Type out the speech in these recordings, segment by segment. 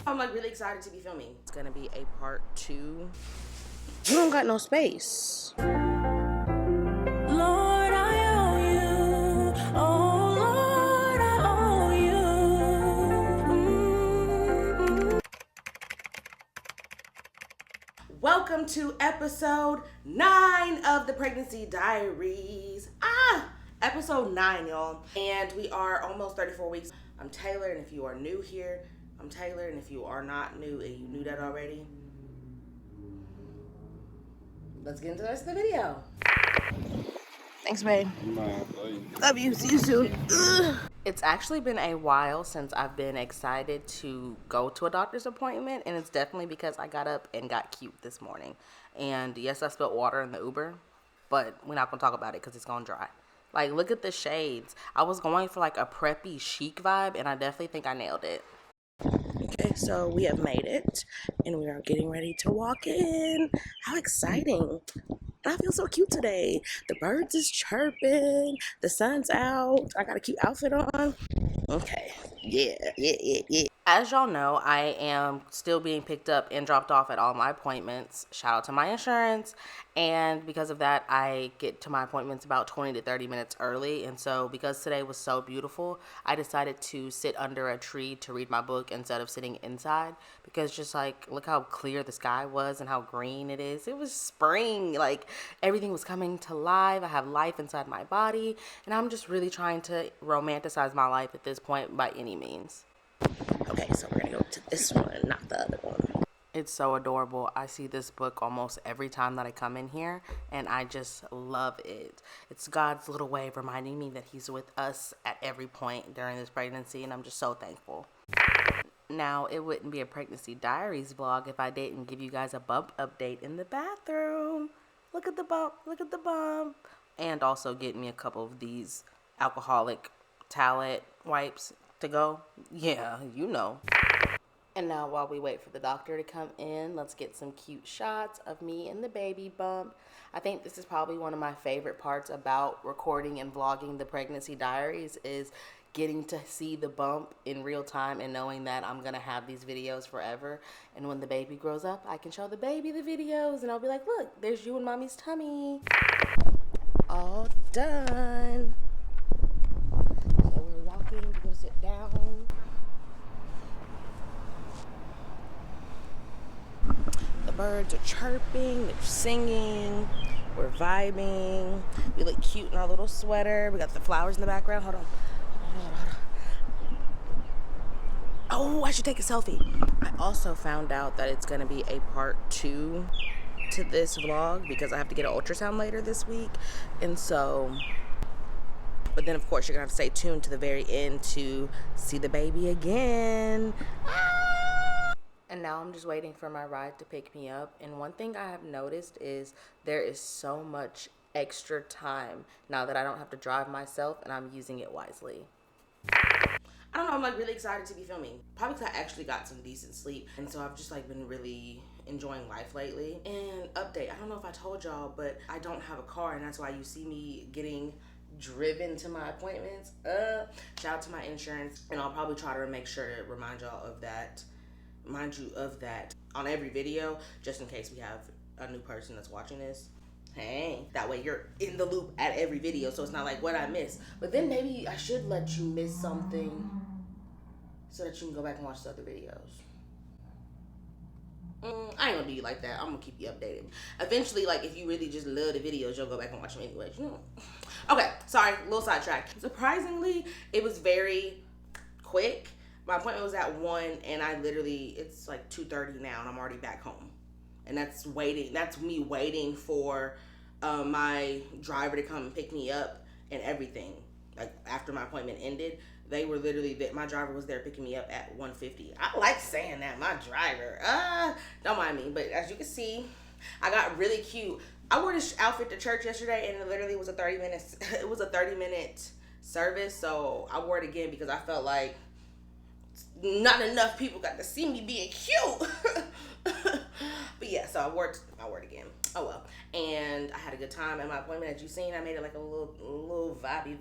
I'm like really excited to be filming. It's gonna be a part 2. You don't got no space. Lord, I owe you. Oh, Lord, I owe you. Welcome to episode 9 of the Pregnancy Diaries. Episode 9, y'all. And we are almost 34 weeks. I'm Taylor, and if you are new here, I'm Taylor, and if you are not new and you knew that already, let's get into the rest of the video. Thanks, babe. Love you. See you soon. Ugh. It's actually been a while since I've been excited to go to a doctor's appointment, and it's definitely because I got up and got cute this morning. And yes, I spilled water in the Uber, but we're not going to talk about it because it's going to dry. Like, look at the shades. I was going for like a preppy chic vibe, and I definitely think I nailed it. Okay, so we have made it, and we are getting ready to walk in. How exciting. I feel so cute today. The birds is chirping, the sun's out, I got a cute outfit on. Okay, yeah. As y'all know, I am still being picked up and dropped off at all my appointments. Shout out to my insurance. And because of that, I get to my appointments about 20 to 30 minutes early. And so because today was so beautiful, I decided to sit under a tree to read my book instead of sitting inside. Because just like, look how clear the sky was and how green it is. It was spring. Like, everything was coming to life. I have life inside my body. And I'm just really trying to romanticize my life at this point by any means. Okay, so we're gonna go to this one, not the other one. It's so adorable. I see this book almost every time that I come in here, and I just love it. It's God's little way of reminding me that He's with us at every point during this pregnancy, and I'm just so thankful. Now, it wouldn't be a Pregnancy Diaries vlog if I didn't give you guys a bump update in the bathroom. Look at the bump, look at the bump. And also get me a couple of these alcoholic towelette wipes to go. Yeah, you know. And now while we wait for the doctor to come in, let's get some cute shots of me and the baby bump. I think this is probably one of my favorite parts about recording and vlogging the Pregnancy Diaries is getting to see the bump in real time and knowing that I'm going to have these videos forever. And when the baby grows up, I can show the baby the videos and I'll be like, look, there's you in mommy's tummy. All done. So we're walking to go sit down. The birds are chirping, they're singing, we're vibing. We look cute in our little sweater. We got the flowers in the background. Hold on. Oh, I should take a selfie. I also found out that it's gonna be a part 2 to this vlog because I have to get an ultrasound later this week. And so, but then of course you're gonna have to stay tuned to the very end to see the baby again. And now I'm just waiting for my ride to pick me up. And one thing I have noticed is there is so much extra time now that I don't have to drive myself, and I'm using it wisely. I don't know, I'm like really excited to be filming. Probably because I actually got some decent sleep. And so I've just like been really enjoying life lately. And update, I don't know if I told y'all, but I don't have a car, and that's why you see me getting driven to my appointments. Shout out to my insurance, and I'll probably try to make sure to remind y'all of that. Mind you of that on every video, just in case we have a new person that's watching this. Hey, that way you're in the loop at every video, so it's not like what I missed. But then maybe I should let you miss something so that you can go back and watch the other videos. I ain't gonna do you like that. I'm gonna keep you updated. Eventually, like, if you really just love the videos, you'll go back and watch them anyways, you know. Okay, sorry, little sidetrack. Surprisingly, it was very quick. My appointment was at 1, and I literally, it's like 2:30 now, and I'm already back home. And that's me waiting for my driver to come and pick me up and everything. Like, after my appointment ended, they were literally, my driver was there picking me up at 1:50. I like saying that, my driver. Don't mind me, but as you can see, I got really cute. I wore this outfit to church yesterday, and it literally was a 30-minute service, so I wore it again because I felt like not enough people got to see me being cute. But yeah, so I wore it again. Oh well. And I had a good time at my appointment. As you seen, I made it like a little vibey.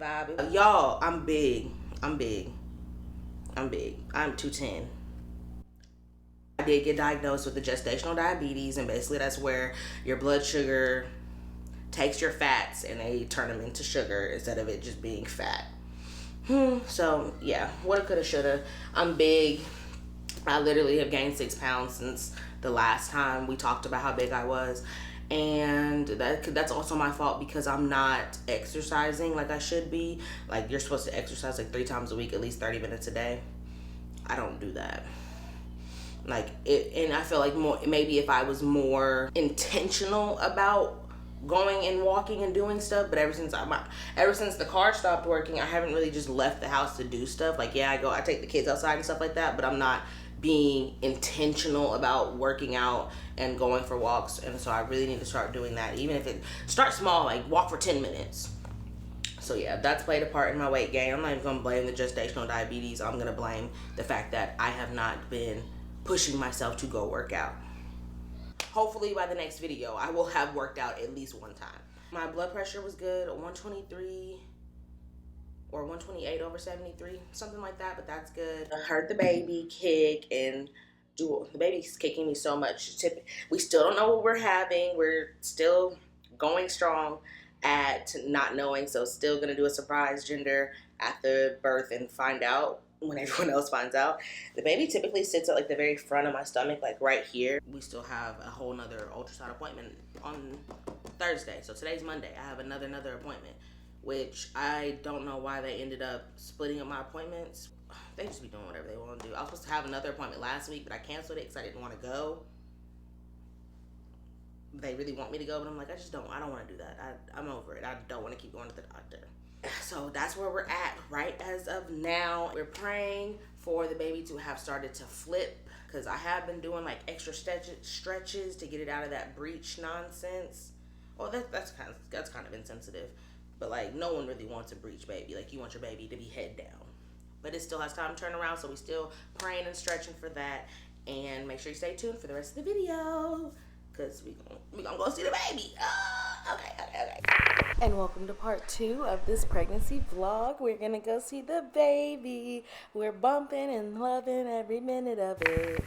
Y'all, I'm big. I'm 210. I did get diagnosed with the gestational diabetes, and basically that's where your blood sugar takes your fats and they turn them into sugar instead of it just being fat. So yeah, woulda, coulda, shoulda. I'm big. I literally have gained 6 pounds since the last time we talked about how big I was. And that's also my fault because I'm not exercising like I should be. Like, you're supposed to exercise like 3 times a week, at least 30 minutes a day. I don't do that. Like, and I feel like maybe if I was more intentional about going and walking and doing stuff, but ever since the car stopped working, I haven't really just left the house to do stuff. Like, yeah, I take the kids outside and stuff like that, but I'm not being intentional about working out and going for walks. And so I really need to start doing that, even if it start small, like walk for 10 minutes. So yeah, that's played a part in my weight gain. I'm not even gonna blame the gestational diabetes. I'm gonna blame the fact that I have not been pushing myself to go work out. Hopefully by the next video, I will have worked out at least one time. My blood pressure was good, 123 or 128 over 73, something like that, but that's good. I heard the baby kick, and the baby's kicking me so much. We still don't know what we're having. We're still going strong at not knowing, so still gonna do a surprise gender after birth and find out when everyone else finds out. The baby typically sits at like the very front of my stomach, like right here. We still have a whole nother ultrasound appointment on Thursday, so today's Monday. I have another appointment, which I don't know why they ended up splitting up my appointments. They just be doing whatever they want to do. I was supposed to have another appointment last week, but I canceled it because I didn't want to go. They really want me to go, but I'm like, I don't want to do that. I'm over it. I don't want to keep going to the doctor. So that's where we're at right as of now. We're praying for the baby to have started to flip, because I have been doing like extra stretches to get it out of that breech nonsense. Well, that's kind of insensitive, but like no one really wants a breech baby. Like, you want your baby to be head down, but it still has time to turn around. So we still praying and stretching for that. And make sure you stay tuned for the rest of the video, because we gonna go see the baby. Okay. And welcome to part 2 of this pregnancy vlog. We're gonna go see the baby. We're bumping and loving every minute of it.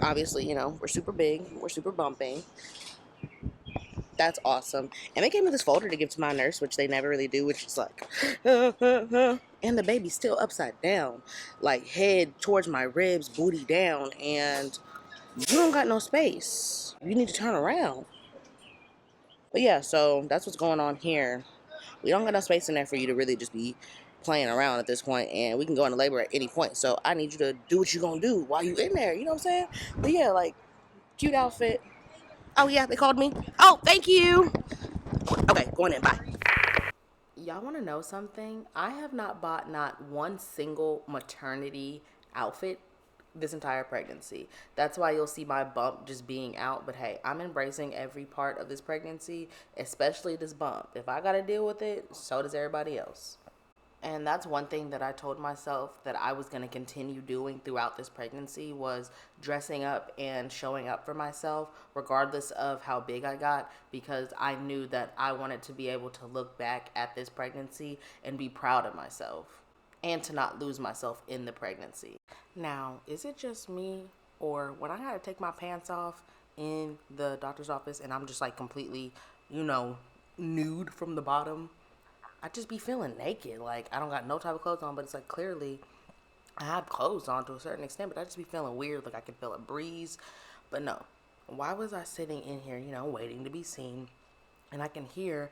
Obviously, you know, we're super big, we're super bumping. That's awesome. And they gave me this folder to give to my nurse, which they never really do, which is like, and the baby's still upside down, like head towards my ribs, booty down, and you don't got no space. You need to turn around. But yeah, so that's what's going on here. We don't got no space in there for you to really just be playing around at this point, and we can go into labor at any point. So I need you to do what you're gonna do while you in there, you know what I'm saying? But yeah, like, cute outfit. Oh yeah, they called me. Oh, thank you. Okay, going in, bye. Y'all want to know something? I have not bought not one single maternity outfit this entire pregnancy. That's why you'll see my bump just being out. But hey, I'm embracing every part of this pregnancy, especially this bump. If I got to deal with it, so does everybody else. And that's one thing that I told myself that I was going to continue doing throughout this pregnancy was dressing up and showing up for myself regardless of how big I got, because I knew that I wanted to be able to look back at this pregnancy and be proud of myself and to not lose myself in the pregnancy. Now, is it just me, or when I had to take my pants off in the doctor's office and I'm just like completely, nude from the bottom, I just be feeling naked. Like, I don't got no type of clothes on, but it's like clearly I have clothes on to a certain extent, but I just be feeling weird. Like, I can feel a breeze. But no, why was I sitting in here, waiting to be seen? And I can hear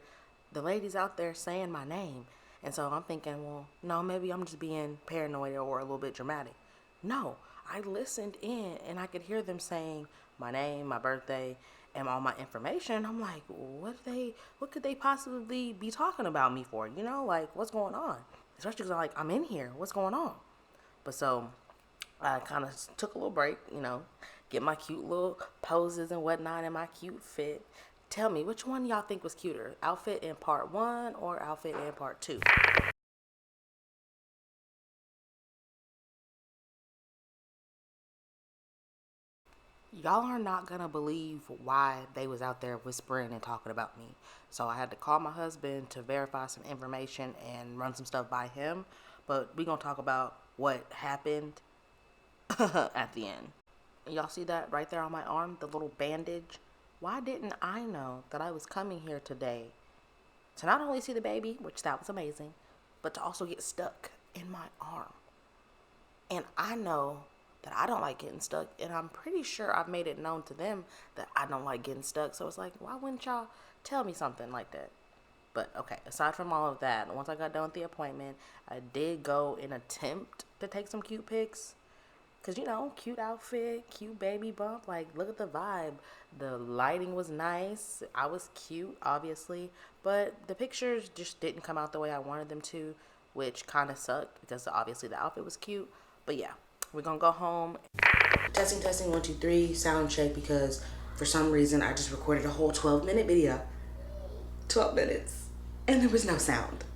the ladies out there saying my name. And so I'm thinking, well, no, maybe I'm just being paranoid or a little bit dramatic. No, I listened in and I could hear them saying my name, my birthday, and all my information. I'm like, what could they possibly be talking about me for? Like, what's going on? Especially because I'm in here. What's going on? But so I kind of took a little break, get my cute little poses and whatnot and my cute fit. Tell me, which one y'all think was cuter? Outfit in part 1 or outfit in part 2? Y'all are not gonna believe why they was out there whispering and talking about me. So I had to call my husband to verify some information and run some stuff by him. But we gonna talk about what happened at the end. Y'all see that right there on my arm, the little bandage? Why didn't I know that I was coming here today to not only see the baby, which that was amazing, but to also get stuck in my arm? And I know that I don't like getting stuck, and I'm pretty sure I've made it known to them that I don't like getting stuck. So it's like, why wouldn't y'all tell me something like that? But okay, aside from all of that, once I got done with the appointment, I did go and attempt to take some cute pics. Because, cute outfit, cute baby bump. Like, look at the vibe. The lighting was nice. I was cute, obviously. But the pictures just didn't come out the way I wanted them to, which kind of sucked because obviously the outfit was cute. But yeah, we're going to go home. Testing, 1, 2, 3, sound check, because for some reason I just recorded a whole 12-minute video. 12 minutes. And there was no sound.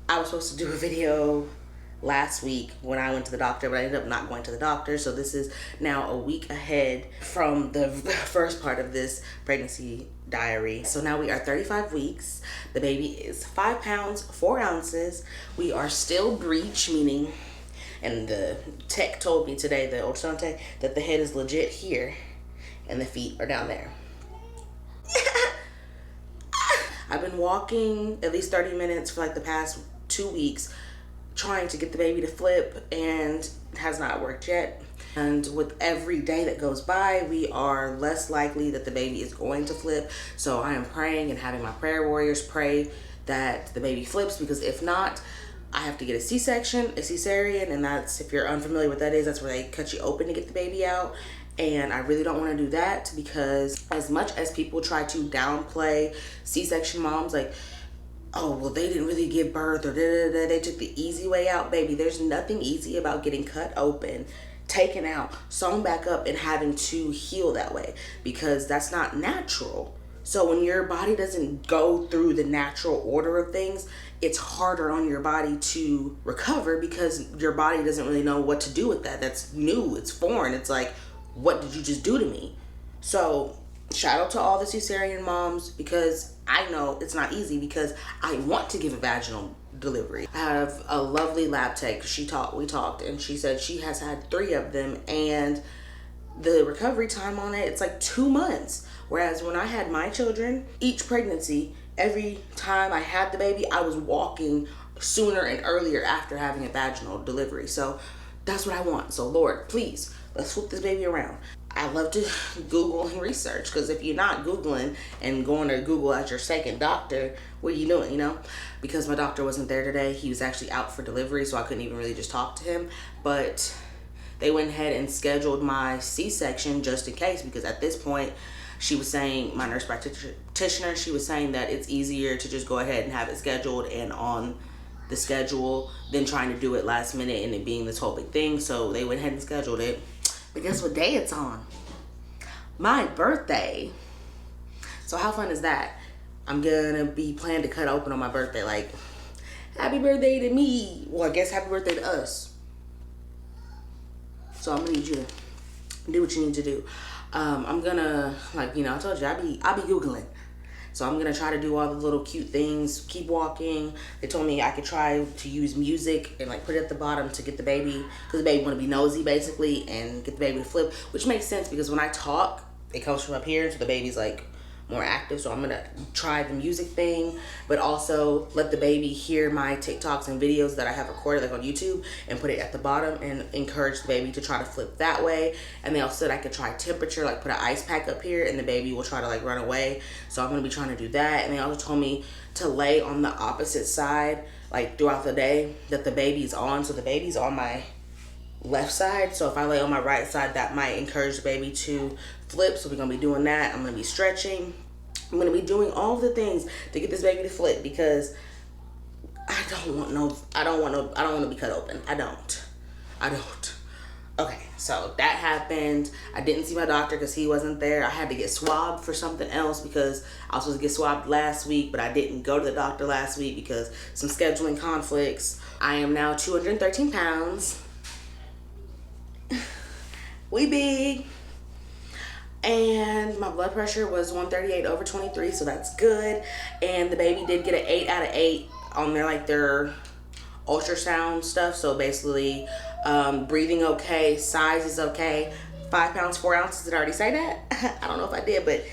I was supposed to do a video last week when I went to the doctor, but I ended up not going to the doctor. So this is now a week ahead from the first part of this pregnancy diary. So now we are 35 weeks. The baby is 5 pounds, 4 ounces. We are still breech, meaning, and the tech told me today, the ultrasound tech, that the head is legit here and the feet are down there. I've been walking at least 30 minutes for like the past 2 weeks trying to get the baby to flip, and has not worked yet. And with every day that goes by, we are less likely that the baby is going to flip. So I am praying and having my prayer warriors pray that the baby flips, because if not, I have to get a C-section, a cesarean, and that's, if you're unfamiliar with that is, that's where they cut you open to get the baby out. And I really don't want to do that, because as much as people try to downplay C-section moms, like, oh, well, they didn't really give birth, or they took the easy way out. Baby, there's nothing easy about getting cut open, taken out, sewn back up, and having to heal that way, because that's not natural. So when your body doesn't go through the natural order of things, it's harder on your body to recover, because your body doesn't really know what to do with that. That's new, it's foreign. It's like, what did you just do to me? So shout out to all the cesarean moms, because I know it's not easy, because I want to give a vaginal delivery. I have a lovely lab tech. We talked, and she said she has had 3 of them, and the recovery time on it, it's like 2 months. Whereas when I had my children, each pregnancy, every time I had the baby, I was walking sooner and earlier after having a vaginal delivery. So that's what I want. So Lord, please, let's flip this baby around. I love to Google and research, because if you're not Googling and going to Google as your second doctor, what are you doing, Because my doctor wasn't there today. He was actually out for delivery, so I couldn't even really just talk to him. But they went ahead and scheduled my C-section just in case, because at this point, she was saying, my nurse practitioner, she was saying that it's easier to just go ahead and have it scheduled and on the schedule than trying to do it last minute and it being this whole big thing. So they went ahead and scheduled it. But guess what day it's on? My birthday. So how fun is that? I'm gonna be planning to cut open on my birthday. Like, happy birthday to me. Well, I guess happy birthday to us. So I'm gonna need you to do what you need to do. I'm gonna, like, you know, I told you, I'll be Googling. So I'm gonna try to do all the little cute things, keep walking. They told me I could try to use music and like put it at the bottom to get the baby, because the baby wanna be nosy basically, and get the baby to flip, which makes sense because when I talk, it comes from up here, so the baby's like more active. So I'm gonna try the music thing, but also let the baby hear my TikToks and videos that I have recorded like on YouTube and put it at the bottom and encourage the baby to try to flip that way. And they also said I could try temperature, like put an ice pack up here and the baby will try to like run away. So I'm gonna be trying to do that. And they also told me to lay on the opposite side like throughout the day that the baby's on. So the baby's on my left side, so if I lay on my right side, that might encourage the baby to flip. So we're gonna be doing that. I'm gonna be stretching. I'm gonna be doing all the things to get this baby to flip, because I don't want to be cut open. I don't. Okay, so that happened. I didn't see my doctor because he wasn't there. I had to get swabbed for something else because I was supposed to get swabbed last week, but I didn't go to the doctor last week because some scheduling conflicts. I am now 213 pounds. We big. And my blood pressure was 138/23, so that's good. And the baby did get an 8 out of 8 on their ultrasound stuff. So basically, breathing okay, size is okay. 5 pounds 4 ounces. Did I already say that? I don't know if I did, but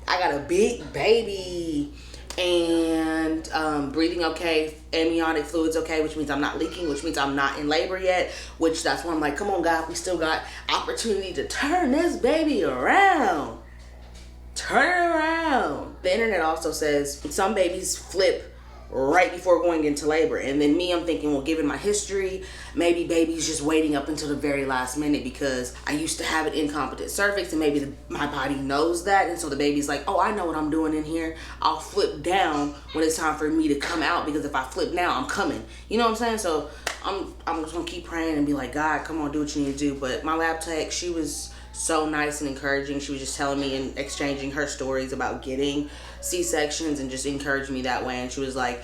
I got a big baby. And breathing okay, amniotic fluids okay, which means I'm not leaking, which means I'm not in labor yet, which that's when I'm like, come on God, we still got opportunity to turn this baby around. Turn it around. The internet also says some babies flip right before going into labor. And then me, I'm thinking, well, given my history, maybe baby's just waiting up until the very last minute because I used to have an incompetent cervix, and maybe my body knows that. And so the baby's like, oh, I know what I'm doing in here. I'll flip down when it's time for me to come out, because if I flip now, I'm coming. You know what I'm saying? So I'm just gonna keep praying and be like, God, come on, do what you need to do. But my lab tech, she was so nice and encouraging. She was just telling me and exchanging her stories about getting C-sections and just encouraging me that way. And she was like,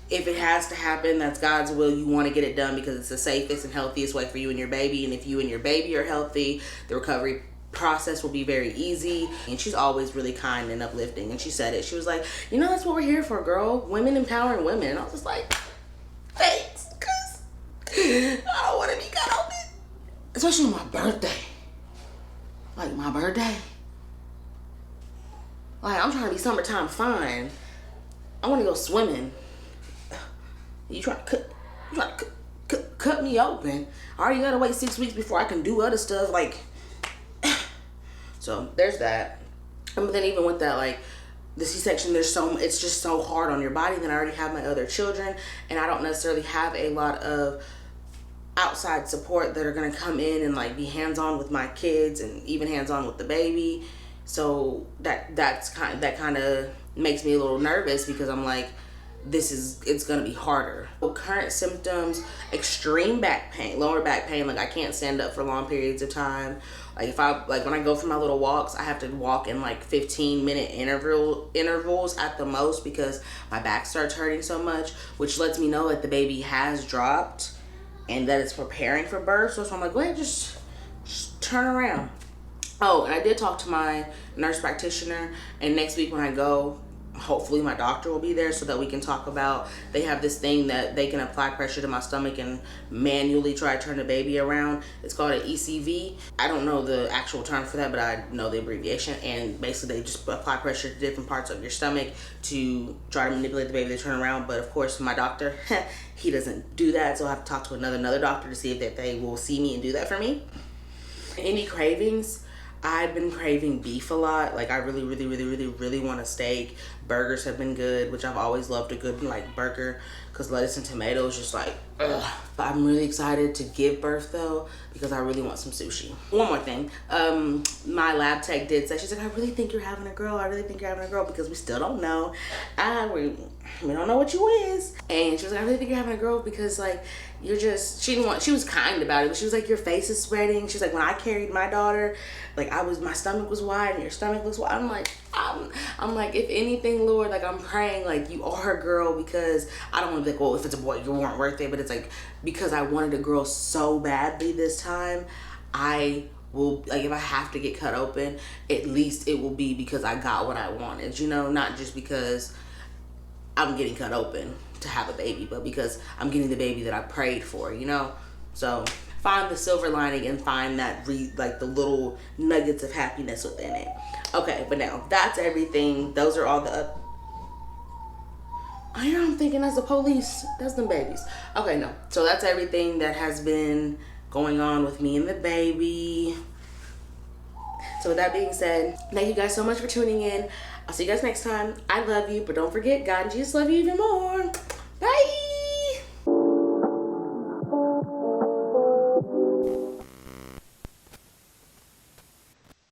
if it has to happen, that's God's will. You want to get it done because it's the safest and healthiest way for you and your baby. And if you and your baby are healthy, the recovery process will be very easy. And she's always really kind and uplifting. And she said it. She was like, you know, that's what we're here for, girl. Women empowering women. And I was just like, thanks, because I don't want to be cut open. Especially on my birthday. Like my birthday. Like, I'm trying to be summertime fine. I want to go swimming. You try to cut me open. I already gotta wait 6 weeks before I can do other stuff. Like, so there's that. But then even with that, like the C-section, it's just so hard on your body. Then I already have my other children, and I don't necessarily have a lot of outside support that are gonna come in and like be hands-on with my kids and even hands-on with the baby. So that kind of makes me a little nervous, because I'm like, it's gonna be harder. Well, current symptoms: extreme back pain, lower back pain. Like I can't stand up for long periods of time. Like when I go for my little walks, I have to walk in like 15-minute intervals at the most, because my back starts hurting so much, which lets me know that the baby has dropped and that it's preparing for birth. So I'm like, go ahead, just turn around. Oh, and I did talk to my nurse practitioner, and next week when I go, hopefully my doctor will be there so that we can talk about, they have this thing that they can apply pressure to my stomach and manually try to turn the baby around. It's called an ECV. I don't know the actual term for that, but I know the abbreviation. And basically they just apply pressure to different parts of your stomach to try to manipulate the baby to turn around. But of course my doctor, he doesn't do that. So I have to talk to another doctor to see if they will see me and do that for me. Any cravings? I've been craving beef a lot. Like I really want a steak. Burgers have been good, which I've always loved a good like burger, because lettuce and tomatoes just like Ugh. But I'm really excited to give birth though, because I really want some sushi. One more thing, my lab tech did say, she's like, I really think you're having a girl. I really think you're having a girl, because we still don't know. We don't know what you is. And she was like, I really think you're having a girl because like, you're just, she was kind about it, but she was like, your face is spreading. She's like, when I carried my daughter, like my stomach was wide and your stomach was wide. I'm like, if anything, Lord, like I'm praying like you are a girl, because I don't want to be like, well, if it's a boy, you weren't worth it. But it's like, because I wanted a girl so badly this time, I will, like, if I have to get cut open, at least it will be because I got what I wanted, you know, not just because I'm getting cut open to have a baby, but because I'm getting the baby that I prayed for, you know? So find the silver lining and find that like the little nuggets of happiness within it. Okay, but now that's everything. Those are all the I know, I'm thinking that's the police. That's them babies. Okay, no. So that's everything that has been going on with me and the baby. So with that being said, thank you guys so much for tuning in. I'll see you guys next time. I love you, but don't forget, God and Jesus love you even more. Bye.